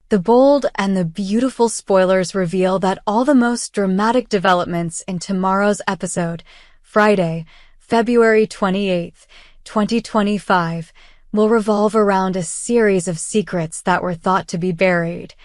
The bold and the beautiful spoilers reveal that all the most dramatic developments in tomorrow's episode, Friday, February 28th, 2025, will revolve around a series of secrets that were thought to be buried,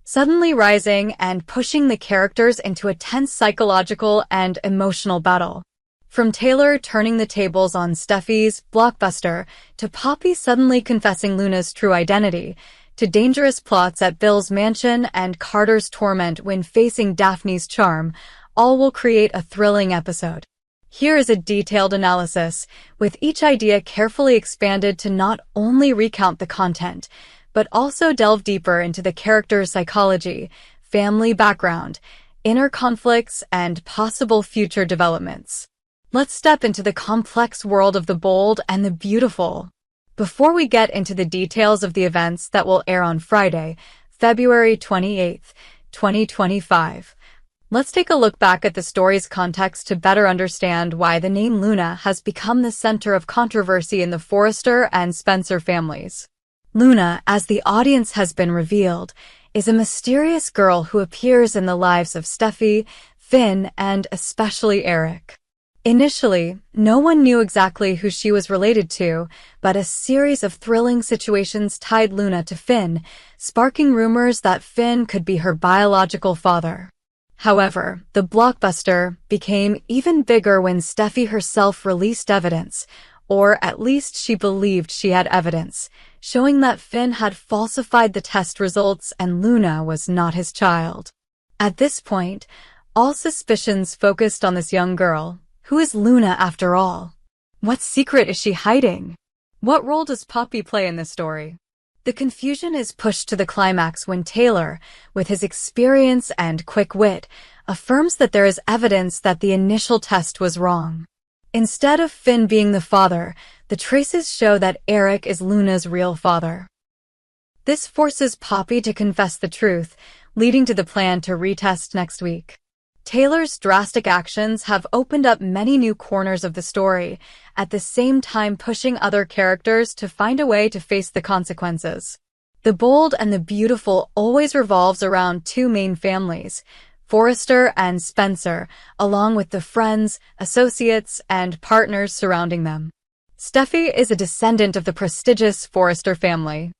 suddenly rising and pushing the characters into a tense psychological and emotional battle. From Taylor turning the tables on Steffi's blockbuster, to Poppy suddenly confessing Luna's true identity, to dangerous plots at Bill's mansion and Carter's torment when facing Daphne's charm, all will create a thrilling episode. Here is a detailed analysis, with each idea carefully expanded to not only recount the content, but also delve deeper into the character's psychology, family background, inner conflicts, and possible future developments. Let's step into the complex world of the bold and the beautiful. Before we get into the details of the events that will air on Friday, February 28th, 2025, let's take a look back at the story's context to better understand why the name Luna has become the center of controversy in the Forrester and Spencer families. Luna, as the audience has been revealed, is a mysterious girl who appears in the lives of Steffy, Finn, and especially Eric. Initially, no one knew exactly who she was related to, but a series of thrilling situations tied Luna to Finn, sparking rumors that Finn could be her biological father. However, the blockbuster became even bigger when Steffy herself released evidence, or at least she believed she had evidence, showing that Finn had falsified the test results and Luna was not his child. At this point, all suspicions focused on this young girl. Who is Luna after all? What secret is she hiding? What role does Poppy play in this story? The confusion is pushed to the climax when Taylor, with his experience and quick wit, affirms that there is evidence that the initial test was wrong. Instead of Finn being the father, the traces show that Eric is Luna's real father. This forces Poppy to confess the truth, leading to the plan to retest next week. Taylor's drastic actions have opened up many new corners of the story, at the same time pushing other characters to find a way to face the consequences. The bold and the beautiful always revolves around two main families, Forrester and Spencer, along with the friends, associates, and partners surrounding them. Steffy is a descendant of the prestigious Forrester family.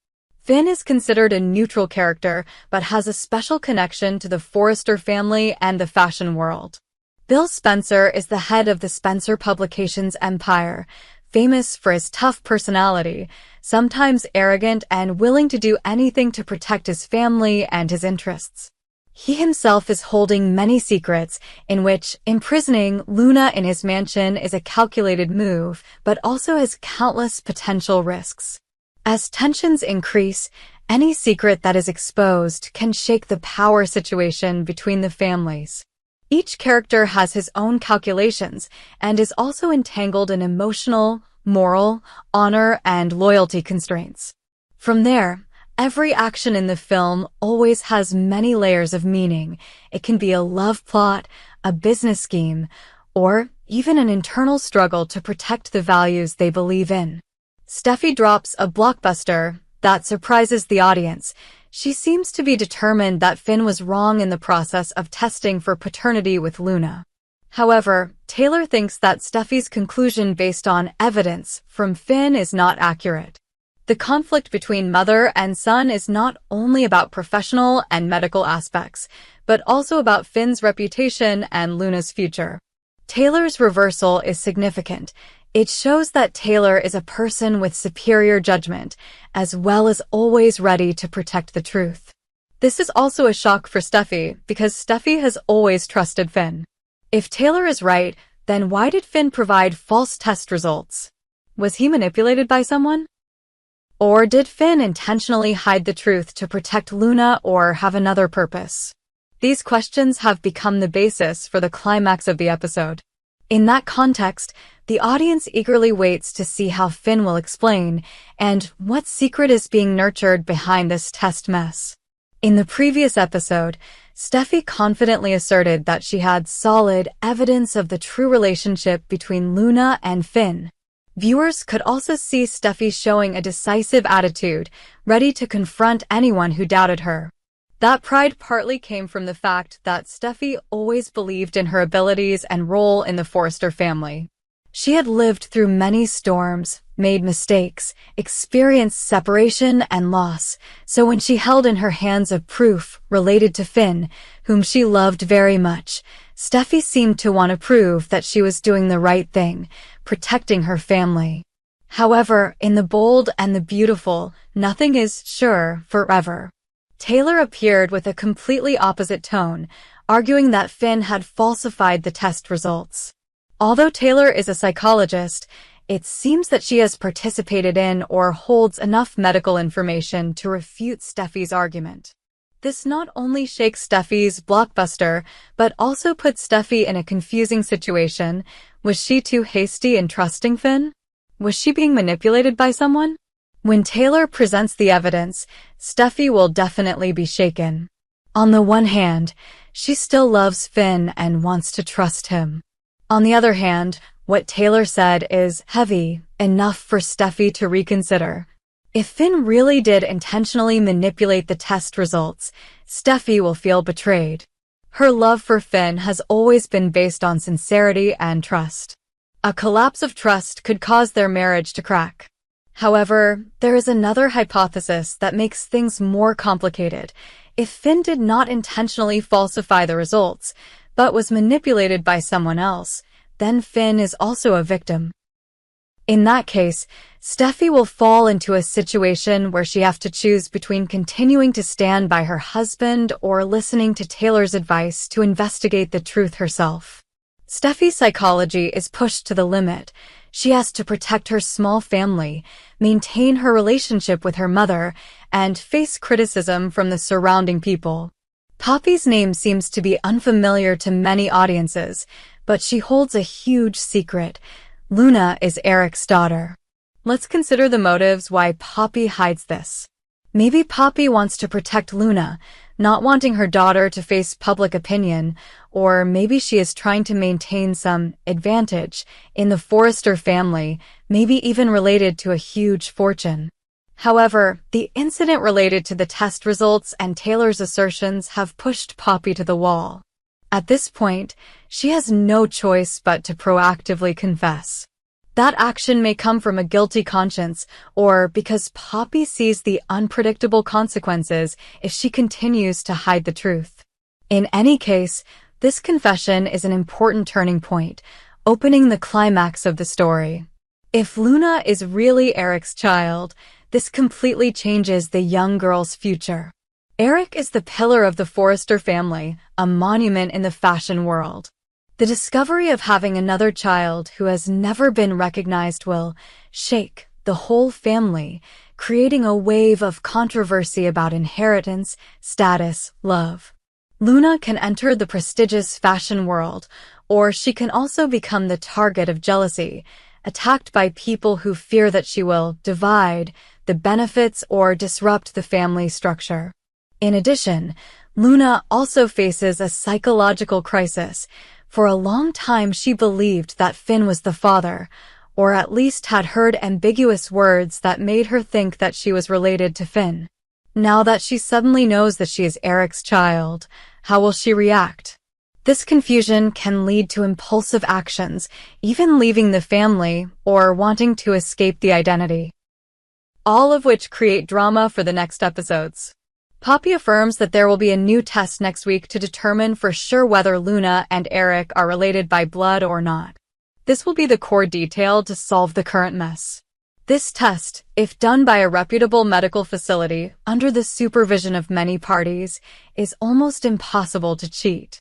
Finn is considered a neutral character, but has a special connection to the Forrester family and the fashion world. Bill Spencer is the head of the Spencer Publications empire, famous for his tough personality, sometimes arrogant and willing to do anything to protect his family and his interests. He himself is holding many secrets, in which imprisoning Luna in his mansion is a calculated move, but also has countless potential risks. As tensions increase, any secret that is exposed can shake the power situation between the families. Each character has his own calculations and is also entangled in emotional, moral, honor, and loyalty constraints. From there, every action in the film always has many layers of meaning. It can be a love plot, a business scheme, or even an internal struggle to protect the values they believe in. Steffy drops a blockbuster that surprises the audience. She seems to be determined that Finn was wrong in the process of testing for paternity with Luna. However, Taylor thinks that Steffy's conclusion based on evidence from Finn is not accurate. The conflict between mother and son is not only about professional and medical aspects, but also about Finn's reputation and Luna's future. Taylor's reversal is significant. It shows that Taylor is a person with superior judgment, as well as always ready to protect the truth. This is also a shock for Steffy, because Steffy has always trusted Finn. If Taylor is right, then why did Finn provide false test results? Was he manipulated by someone? Or did Finn intentionally hide the truth to protect Luna or have another purpose? These questions have become the basis for the climax of the episode. In that context, the audience eagerly waits to see how Finn will explain and what secret is being nurtured behind this test mess. In the previous episode, Steffy confidently asserted that she had solid evidence of the true relationship between Luna and Finn. Viewers could also see Steffy showing a decisive attitude, ready to confront anyone who doubted her. That pride partly came from the fact that Steffy always believed in her abilities and role in the Forrester family. She had lived through many storms, made mistakes, experienced separation and loss, so when she held in her hands a proof related to Finn, whom she loved very much, Steffy seemed to want to prove that she was doing the right thing, protecting her family. However, in The Bold and the Beautiful, nothing is sure forever. Taylor appeared with a completely opposite tone, arguing that Finn had falsified the test results. Although Taylor is a psychologist, it seems that she has participated in or holds enough medical information to refute Steffy's argument. This not only shakes Steffy's blockbuster, but also puts Steffy in a confusing situation. Was she too hasty in trusting Finn? Was she being manipulated by someone? When Taylor presents the evidence, Steffy will definitely be shaken. On the one hand, she still loves Finn and wants to trust him. On the other hand, what Taylor said is heavy enough for Steffy to reconsider. If Finn really did intentionally manipulate the test results, Steffy will feel betrayed. Her love for Finn has always been based on sincerity and trust. A collapse of trust could cause their marriage to crack. However, there is another hypothesis that makes things more complicated. If Finn did not intentionally falsify the results, but was manipulated by someone else, then Finn is also a victim. In that case, Steffy will fall into a situation where she has to choose between continuing to stand by her husband or listening to Taylor's advice to investigate the truth herself. Steffy's psychology is pushed to the limit. She has to protect her small family, maintain her relationship with her mother, and face criticism from the surrounding people. Poppy's name seems to be unfamiliar to many audiences, but she holds a huge secret. Luna is Eric's daughter. Let's consider the motives why Poppy hides this. Maybe Poppy wants to protect Luna, not wanting her daughter to face public opinion, or maybe she is trying to maintain some advantage in the Forrester family, maybe even related to a huge fortune. However, the incident related to the test results and Taylor's assertions have pushed Poppy to the wall. At this point, she has no choice but to proactively confess. That action may come from a guilty conscience, or because Poppy sees the unpredictable consequences if she continues to hide the truth. In any case, this confession is an important turning point, opening the climax of the story. If Luna is really Eric's child, this completely changes the young girl's future. Eric is the pillar of the Forrester family, a monument in the fashion world. The discovery of having another child who has never been recognized will shake the whole family, creating a wave of controversy about inheritance, status, love. Luna can enter the prestigious fashion world, or she can also become the target of jealousy, attacked by people who fear that she will divide the benefits or disrupt the family structure. In addition, Luna also faces a psychological crisis. For a long time she believed that Finn was the father, or at least had heard ambiguous words that made her think that she was related to Finn. Now that she suddenly knows that she is Eric's child, how will she react? This confusion can lead to impulsive actions, even leaving the family or wanting to escape the identity. All of which create drama for the next episodes. Poppy affirms that there will be a new test next week to determine for sure whether Luna and Eric are related by blood or not. This will be the core detail to solve the current mess. This test, if done by a reputable medical facility under the supervision of many parties, is almost impossible to cheat.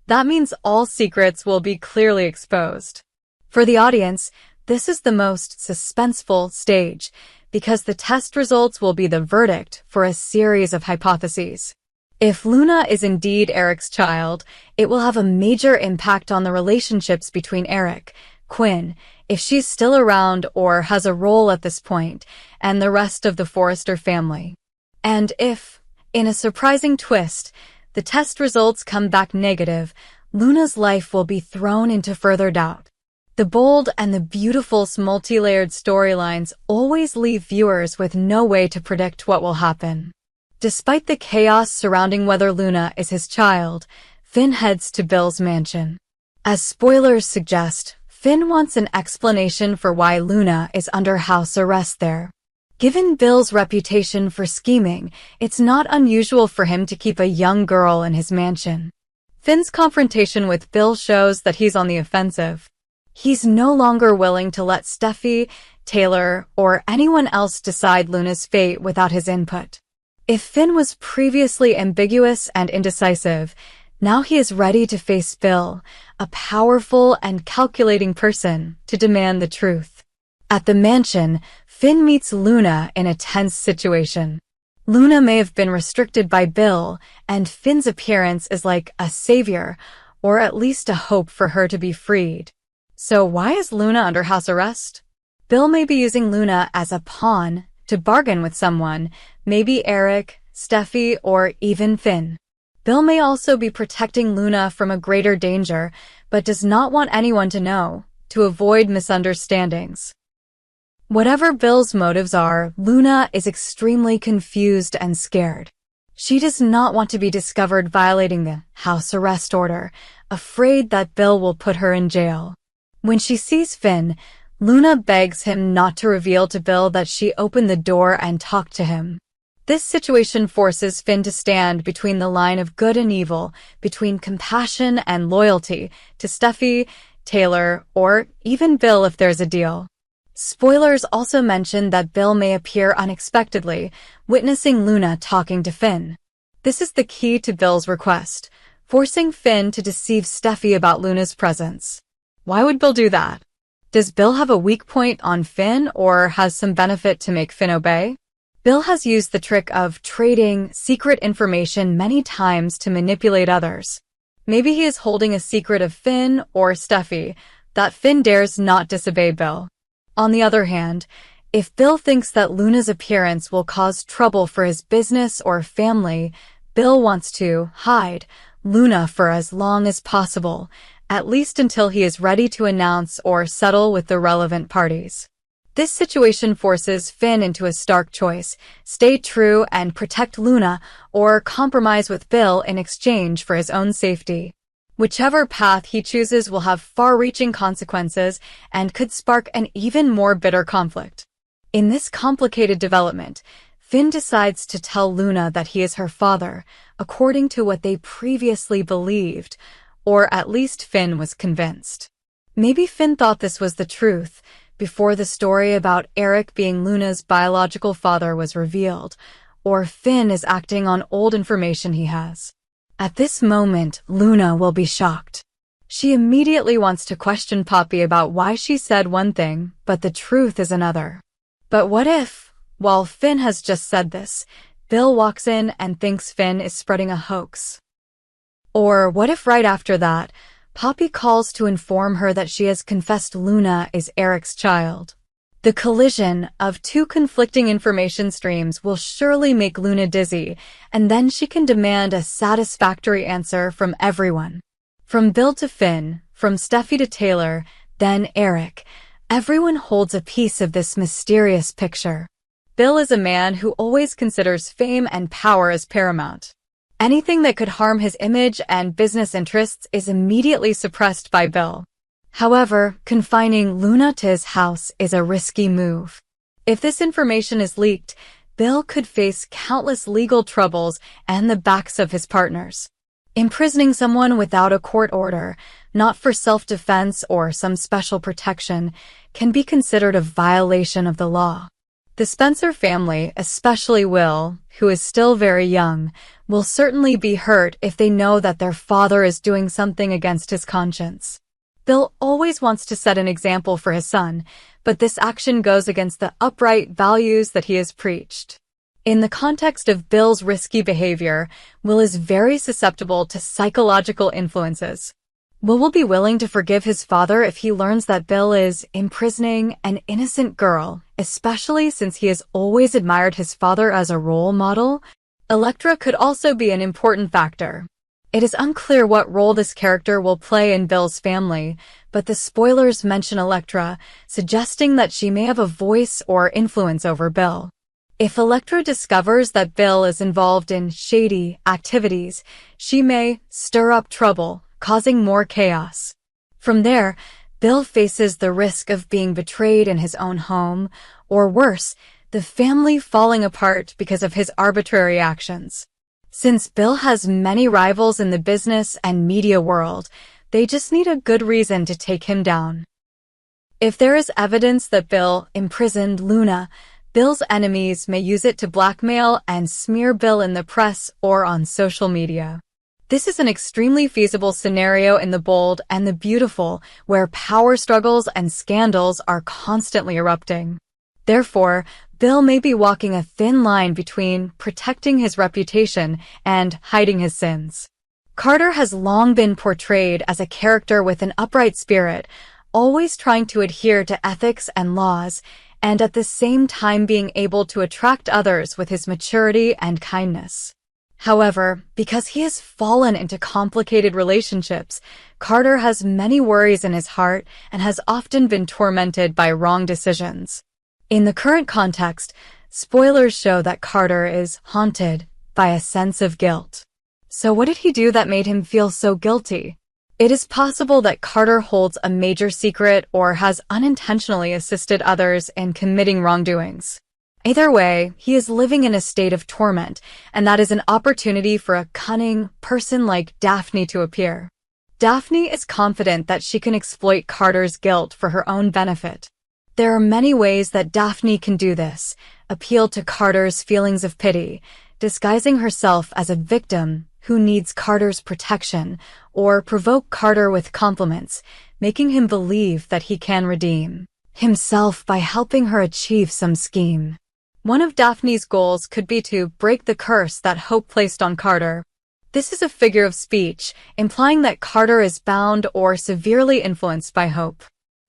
That means all secrets will be clearly exposed. For the audience, this is the most suspenseful stage, because the test results will be the verdict for a series of hypotheses. If Luna is indeed Eric's child, it will have a major impact on the relationships between Eric, Quinn, if she's still around or has a role at this point, and the rest of the Forrester family. And if, in a surprising twist, the test results come back negative, Luna's life will be thrown into further doubt. The bold and the beautiful multi-layered storylines always leave viewers with no way to predict what will happen. Despite the chaos surrounding whether Luna is his child, Finn heads to Bill's mansion. As spoilers suggest, Finn wants an explanation for why Luna is under house arrest there. Given Bill's reputation for scheming, it's not unusual for him to keep a young girl in his mansion. Finn's confrontation with Bill shows that he's on the offensive. He's no longer willing to let Steffy, Taylor, or anyone else decide Luna's fate without his input. If Finn was previously ambiguous and indecisive, now he is ready to face Bill, a powerful and calculating person, to demand the truth. At the mansion, Finn meets Luna in a tense situation. Luna may have been restricted by Bill, and Finn's appearance is like a savior, or at least a hope for her to be freed. So why is Luna under house arrest? Bill may be using Luna as a pawn to bargain with someone, maybe Eric, Steffy, or even Finn. Bill may also be protecting Luna from a greater danger, but does not want anyone to know, to avoid misunderstandings. Whatever Bill's motives are, Luna is extremely confused and scared. She does not want to be discovered violating the house arrest order, afraid that Bill will put her in jail. When she sees Finn, Luna begs him not to reveal to Bill that she opened the door and talked to him. This situation forces Finn to stand between the line of good and evil, between compassion and loyalty, to Steffy, Taylor, or even Bill if there's a deal. Spoilers also mention that Bill may appear unexpectedly, witnessing Luna talking to Finn. This is the key to Bill's request, forcing Finn to deceive Steffy about Luna's presence. Why would Bill do that? Does Bill have a weak point on Finn or has some benefit to make Finn obey? Bill has used the trick of trading secret information many times to manipulate others. Maybe he is holding a secret of Finn or Steffy that Finn dares not disobey Bill. On the other hand, if Bill thinks that Luna's appearance will cause trouble for his business or family, Bill wants to hide Luna for as long as possible, at least until he is ready to announce or settle with the relevant parties. This situation forces Finn into a stark choice: stay true and protect Luna, or compromise with Bill in exchange for his own safety. Whichever path he chooses will have far-reaching consequences and could spark an even more bitter conflict. In this complicated development, Finn decides to tell Luna that he is her father, according to what they previously believed, or at least Finn was convinced. Maybe Finn thought this was the truth before the story about Eric being Luna's biological father was revealed, or Finn is acting on old information he has. At this moment, Luna will be shocked. She immediately wants to question Poppy about why she said one thing, but the truth is another. But what if, while Finn has just said this, Bill walks in and thinks Finn is spreading a hoax? Or what if right after that, Poppy calls to inform her that she has confessed Luna is Eric's child? The collision of two conflicting information streams will surely make Luna dizzy, and then she can demand a satisfactory answer from everyone. From Bill to Finn, from Steffy to Taylor, then Eric, everyone holds a piece of this mysterious picture. Bill is a man who always considers fame and power as paramount. Anything that could harm his image and business interests is immediately suppressed by Bill. However, confining Luna to his house is a risky move. If this information is leaked, Bill could face countless legal troubles and the backs of his partners. Imprisoning someone without a court order, not for self-defense or some special protection, can be considered a violation of the law. The Spencer family, especially Will, who is still very young, will certainly be hurt if they know that their father is doing something against his conscience. Bill always wants to set an example for his son, but this action goes against the upright values that he has preached. In the context of Bill's risky behavior, Will is very susceptible to psychological influences. Will be willing to forgive his father if he learns that Bill is imprisoning an innocent girl, especially since he has always admired his father as a role model? Electra could also be an important factor. It is unclear what role this character will play in Bill's family, but the spoilers mention Elektra, suggesting that she may have a voice or influence over Bill. If Elektra discovers that Bill is involved in shady activities, she may stir up trouble, causing more chaos. From there, Bill faces the risk of being betrayed in his own home, or worse, the family falling apart because of his arbitrary actions. Since Bill has many rivals in the business and media world, they just need a good reason to take him down. If there is evidence that Bill imprisoned Luna, Bill's enemies may use it to blackmail and smear Bill in the press or on social media. This is an extremely feasible scenario in The Bold and the Beautiful, where power struggles and scandals are constantly erupting. Therefore, Bill may be walking a thin line between protecting his reputation and hiding his sins. Carter has long been portrayed as a character with an upright spirit, always trying to adhere to ethics and laws, and at the same time being able to attract others with his maturity and kindness. However, because he has fallen into complicated relationships, Carter has many worries in his heart and has often been tormented by wrong decisions. In the current context, spoilers show that Carter is haunted by a sense of guilt. So what did he do that made him feel so guilty? It is possible that Carter holds a major secret or has unintentionally assisted others in committing wrongdoings. Either way, he is living in a state of torment, and that is an opportunity for a cunning person like Daphne to appear. Daphne is confident that she can exploit Carter's guilt for her own benefit. There are many ways that Daphne can do this: appeal to Carter's feelings of pity, disguising herself as a victim who needs Carter's protection, or provoke Carter with compliments, making him believe that he can redeem himself by helping her achieve some scheme. One of Daphne's goals could be to break the curse that Hope placed on Carter. This is a figure of speech, implying that Carter is bound or severely influenced by Hope.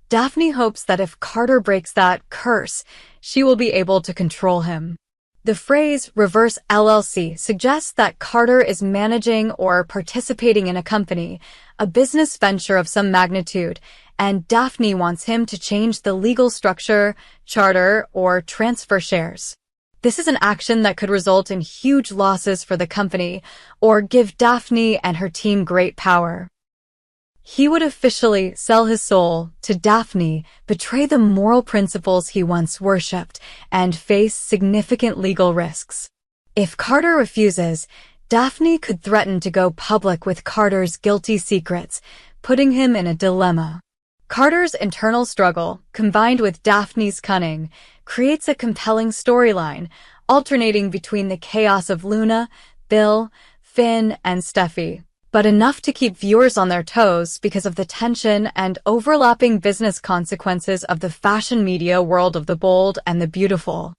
Daphne hopes that if Carter breaks that curse, she will be able to control him. The phrase reverse LLC suggests that Carter is managing or participating in a company, a business venture of some magnitude, and Daphne wants him to change the legal structure, charter, or transfer shares. This is an action that could result in huge losses for the company or give Daphne and her team great power. He would officially sell his soul to Daphne, betray the moral principles he once worshipped, and face significant legal risks. If Carter refuses, Daphne could threaten to go public with Carter's guilty secrets, putting him in a dilemma. Carter's internal struggle, combined with Daphne's cunning, creates a compelling storyline, alternating between the chaos of Luna, Bill, Finn, and Steffy, but enough to keep viewers on their toes because of the tension and overlapping business consequences of the fashion media world of The Bold and the Beautiful.